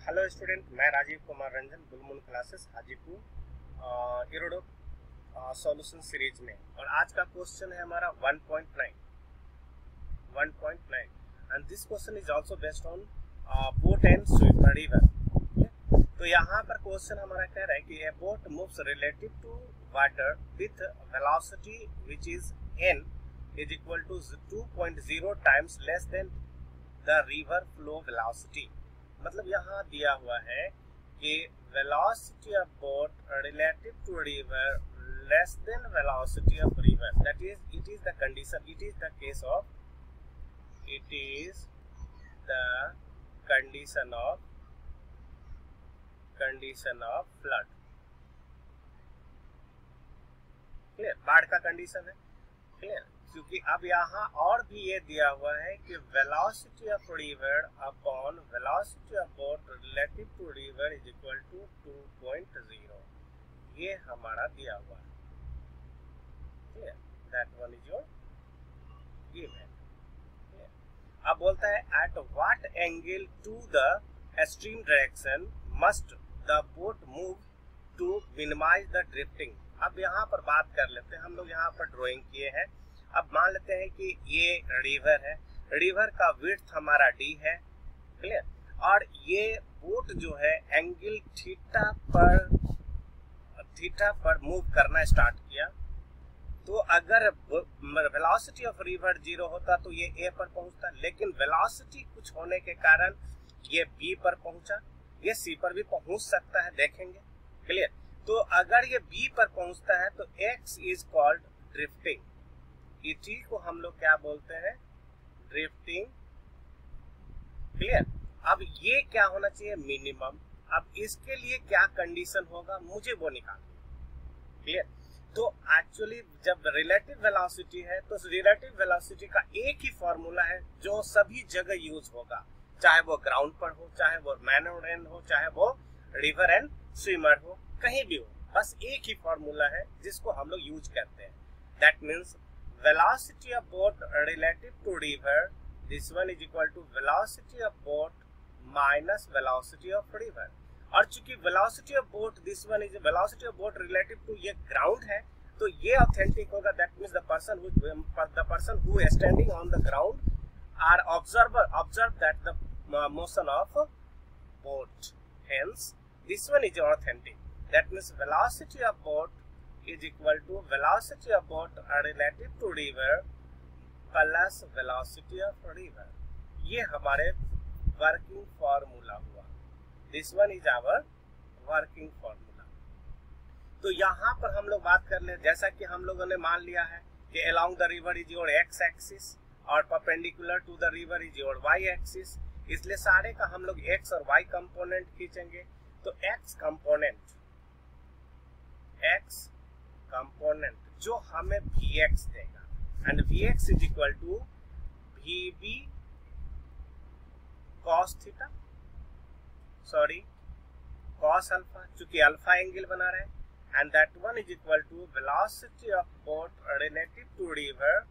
Hello student, मैं राजीव कुमार रंजन, बुलमुन classes Hajipur Irodov solution series में। और आज का क्वेश्चन है हमारा 1.9 and this question is also based on boat and swim river. तो यहाँ पर क्वेश्चन हमारा कह रहा है कि a boat moves relative to water with velocity which is n is equal to 2.0 times less than the river flow velocity. मतलब यहाँ दिया हुआ है कि velocity of boat relative to river less than velocity of river, that is it is the condition, it is the case of condition of flood. Clear, बाढ़ का condition है। Clear, क्योंकि अब यहाँ और भी ये दिया हुआ है कि velocity of river upon velocity of boat relative to river is equal to 2.0, ये हमारा दिया हुआ है। Clear, that one is your given. अब बोलता है at what angle to the stream direction must the boat move to minimize the drifting. अब यहाँ पर बात कर लेते हैं, हम लोग यहाँ पर ड्राइंग किए हैं। अब मान लेते हैं कि ये रिवर है, रिवर का विड्थ हमारा d है। क्लियर, और ये बोट जो है एंगल थीटा पर मूव करना स्टार्ट किया। तो अगर वेलोसिटी ऑफ रिवर 0 होता तो ये a पर पहुंचता, लेकिन वेलोसिटी कुछ होने के कारण ये b पर पहुंचा, ये c पर भी पहुंच सकता है, देखेंगे। क्लियर, तो अगर ये b पर पहुंचता है तो x इज कॉल्ड ड्रिफ्टिंग। इसी को हम लोग क्या बोलते हैं, ड्रिफ्टिंग। क्लियर, अब ये क्या होना चाहिए, मिनिमम। अब इसके लिए क्या कंडीशन होगा, मुझे वो निकालना। क्लियर, तो एक्चुअली जब रिलेटिव वेलोसिटी है तो रिलेटिव वेलोसिटी का एक ही फॉर्मूला है जो सभी जगह यूज होगा, चाहे वो ग्राउंड पर हो, चाहे वो मैन और एंड हो, चाहे वो रिवर एंड स्विमर हो, कहीं भी हो, बस एक ही फॉर्मूला है जिसको हम लोग यूज करते हैं। That means velocity of boat relative to river, this one is equal to velocity of boat minus velocity of river। और चूंकि velocity of boat, this one is velocity of boat relative to ये ground है, तो ये authentic होगा। that means the person who is standing on the ground are observe that the motion of boat, hence this one is authentic। that means velocity of boat is equal to velocity of boat relative to river plus velocity of river। ये हमारे working formula हुआ। This one is our working formula. तो यहाँ पर हम लोग बात कर ले, जैसा कि हम लोगों ने मान लिया है कि along the river is your x axis और perpendicular to the river is your y axis, इसलिए सारे का हम लोग x और y कंपोनेंट खींचेंगे। तो x कंपोनेंट जो हमें Vx देगा, and Vx is equal to Vb cos theta, sorry cos alpha, चूंकि अल्फा एंगल बना रहे, and that one is equal to velocity of boat relative to river,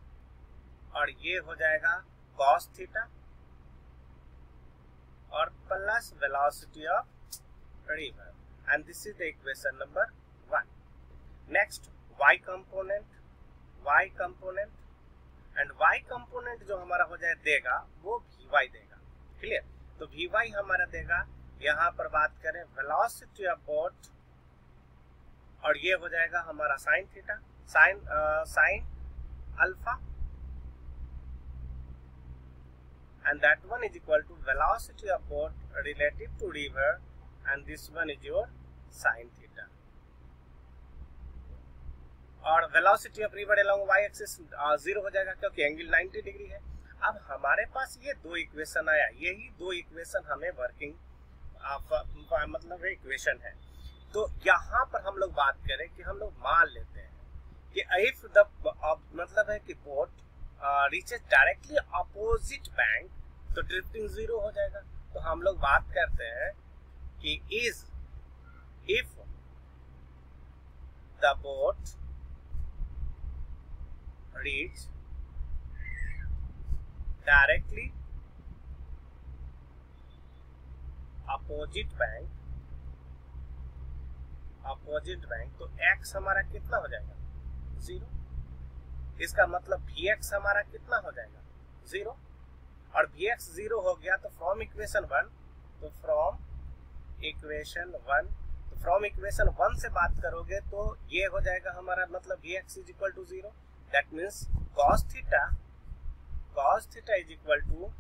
और ये हो जाएगा cos थीटा और plus velocity of river, and this is the equation number 1। Next y component, and y component जो हमारा हो जाए देगा वो Vy देगा। क्लियर, तो Vy हमारा देगा, यहाँ पर बात करें वेलोसिटी ऑफ बोट, और ये हो जाएगा हमारा sine theta, sine alpha, and that one is equal to velocity of boat relative to river, and this one is your sine theta. और velocity of river along y axis 0 हो जाएगा क्योंकि angle 90 degree है। अब हमारे पास ये दो equation आया, यही दो इक्वेशन हमें वर्किंग मतलब इक्वेशन है। तो यहाँ पर हम लोग बात करें कि हम लोग मान लेते हैं कि इफ द मतलब है कि boat reaches directly opposite bank, तो ड्रिफ्टिंग 0 हो जाएगा। तो हम लोग बात करते हैं कि if the boat reach directly opposite bank तो x हमारा कितना हो जाएगा 0। इसका मतलब Vx हमारा कितना हो जाएगा 0, और Vx 0 हो गया तो फ्रॉम इक्वेशन 1 से बात करोगे तो ये हो जाएगा हमारा मतलब Vx is equal to 0। That means cos theta is equal to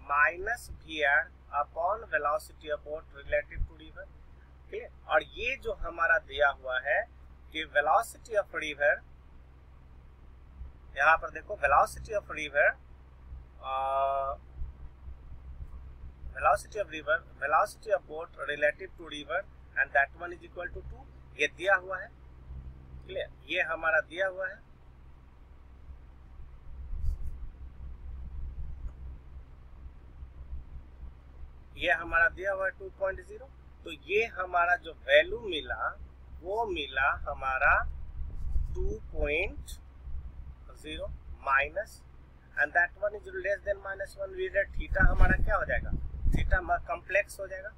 minus Vr upon velocity about relative to river. ठीक है, और ये जो हमारा दिया हुआ है कि वेलोसिटी ऑफ रिवर, यहाँ पर देखो velocity of boat relative to river and that one is equal to 2, ये दिया हुआ है। क्लियर, ये हमारा दिया हुआ है। ये हमारा दिया हुआ है 2.0, तो ये हमारा जो वैल्यू मिला वो मिला हमारा 2.0 minus and that one is less than -1। Reader theta हमारा क्या हो जाएगा, थीटा कॉम्प्लेक्स हो जाएगा,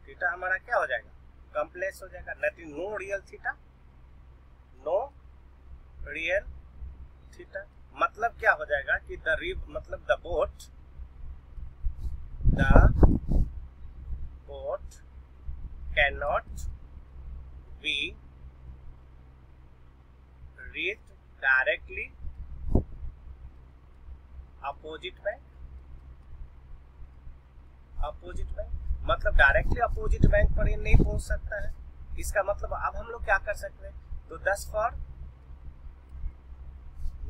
थीटा हमारा क्या हो जाएगा कॉम्प्लेक्स हो जाएगा। नथिंग, नो रियल थीटा मतलब क्या हो जाएगा कि the boat cannot be reached directly opposite bank मतलब डायरेक्टली अपोजिट बैंक पर ये नहीं पहुंच सकता है। इसका मतलब अब हम लोग क्या कर सकते हैं, तो 10 फॉर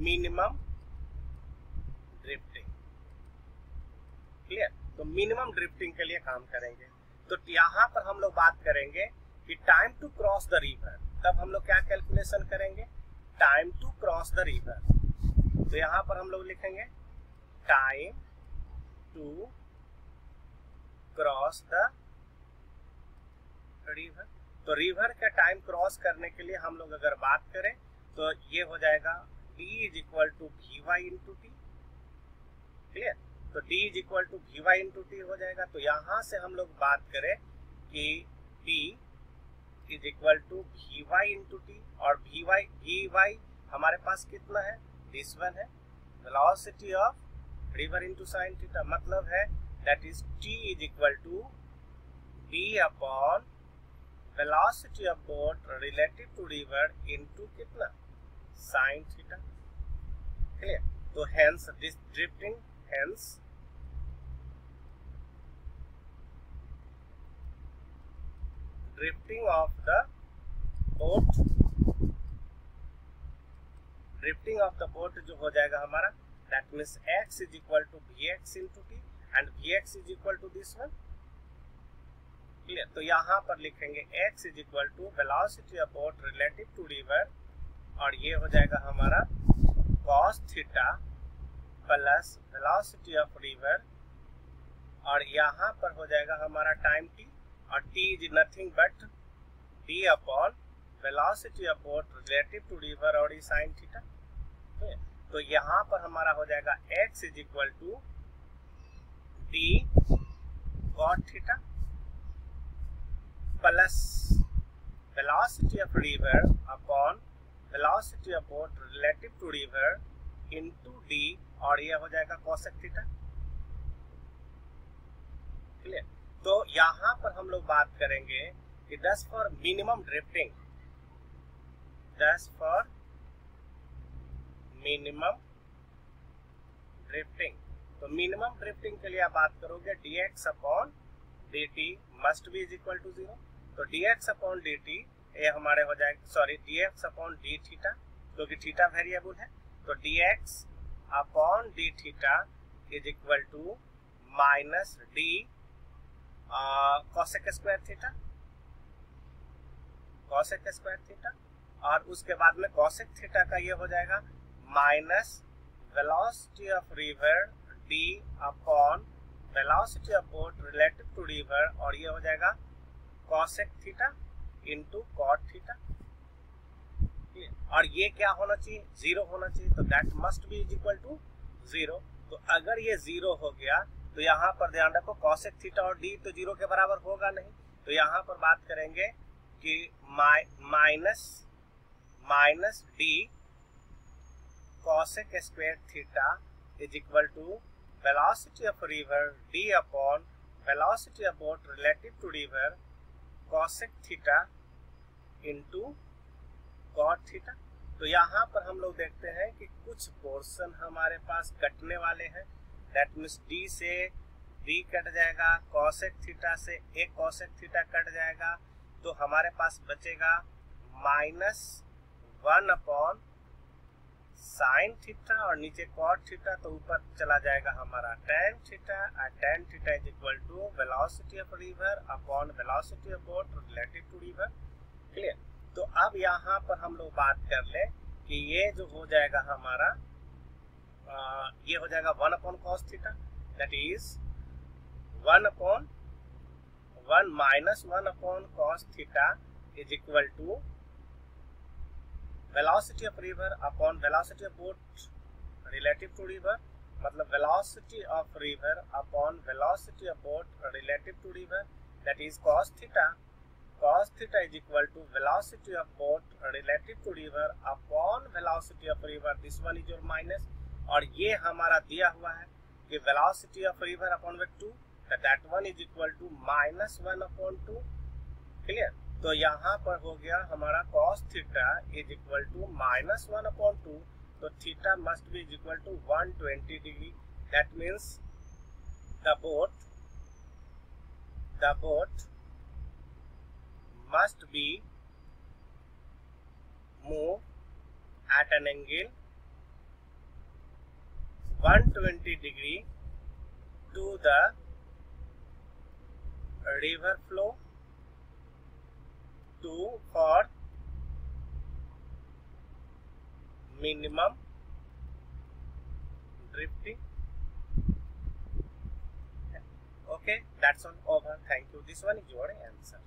मिनिमम ड्रिफ्टिंग। क्लियर, तो मिनिमम ड्रिफ्टिंग के लिए काम करेंगे। तो यहाँ पर हम लोग बात करेंगे कि time to cross the river, तब हम लोग क्या कैलकुलेशन करेंगे, time to cross the river. तो यहाँ पर हम लोग लिखेंगे time to cross the river. तो रिवर का टाइम क्रॉस करने के लिए हम लोग अगर बात करें तो ये हो जाएगा d is equal to Vy into t. Clear, तो d is equal to Vy into t हो जाएगा। तो यहाँ से हम लोग बात करें कि d is equal to Vy into t, और Vy हमारे पास कितना है, दिस वन है, velocity of river into sine theta, मतलब है that is t is equal to d upon velocity of boat relative to river into कितना, sine theta. Clear, तो hence this drifting, hence drifting of the boat जो हो जाएगा हमारा, that means x is equal to Vx into t and Vx is equal to this one. Clear, तो यहाँ पर लिखेंगे x is equal to velocity of boat relative to river, और ये हो जाएगा हमारा cos theta plus velocity of river, और यहाँ पर हो जाएगा हमारा टाइम t, और t is nothing but d upon velocity of boat relative to river और साइन थीटा। तो यहाँ पर हमारा हो जाएगा x is equal to d cot theta plus velocity of river upon velocity of boat relative to river into d, और ये हो जाएगा कोसेक थीटा। क्लियर, तो यहाँ पर हम लोग बात करेंगे कि 10 for minimum drifting, 10 for minimum drifting. तो मिनिमम ड्रिफ्टिंग के लिए आप बात करोगे dx upon dt must be is equal to 0। तो dx अपॉन dt ये हमारे हो जाएगा, sorry dx upon d theta, क्योंकि थीटा वेरिएबल है, तो dx अपॉन d थीटा is equal to minus d cosec square theta, और उसके बाद में कोसेक थीटा का ये हो जाएगा minus velocity of river d upon velocity of boat relative to river, और ये हो जाएगा cosec theta into cot theta. और ये क्या होना चाहिए, 0 होना चाहिए, तो that must be is equal to 0। तो अगर ये 0 हो गया तो यहाँ पर ध्यान रखो कॉसेक थीटा और डी तो 0 के बराबर होगा नहीं, तो यहाँ पर बात करेंगे कि minus D cosec square theta is equal to velocity of river d upon velocity of boat relative to river cosec theta into cot theta। तो यहाँ पर हम लोग देखते हैं कि कुछ पोर्शन हमारे पास कटने वाले हैं, दैट मीन्स d से d कट जाएगा, cosec थीटा से एक cosec थीटा कट जाएगा, तो हमारे पास बचेगा -1 अपॉन साइन थीटा और नीचे कॉट थीटा, तो ऊपर चला जाएगा हमारा टेन थीटा, और tan theta is equal to velocity of river upon velocity of boat relative to river. Clear. तो अब यहाँ पर हम लोग बात कर ले कि ये जो हो जाएगा हमारा ये हो जाएगा 1 upon cos theta, that is 1 upon 1 minus 1 upon cos theta is equal to velocity of river upon velocity of boat relative to river, मतलब velocity of river upon velocity of boat relative to river, that is cos theta is equal to velocity of boat relative to river upon velocity of river, this one is your minus, और ये हमारा दिया हुआ है कि velocity of river upon with 2, that one is equal to -1 upon 2। Clear. तो यहाँ पर हो गया हमारा cos theta is equal to -1 upon 2, तो theta must be is equal to 120 degree, that means the boat must be move at an angle 120 degree to the river flow for minimum drifting। Okay, that's all over. Thank you. This one is your answer.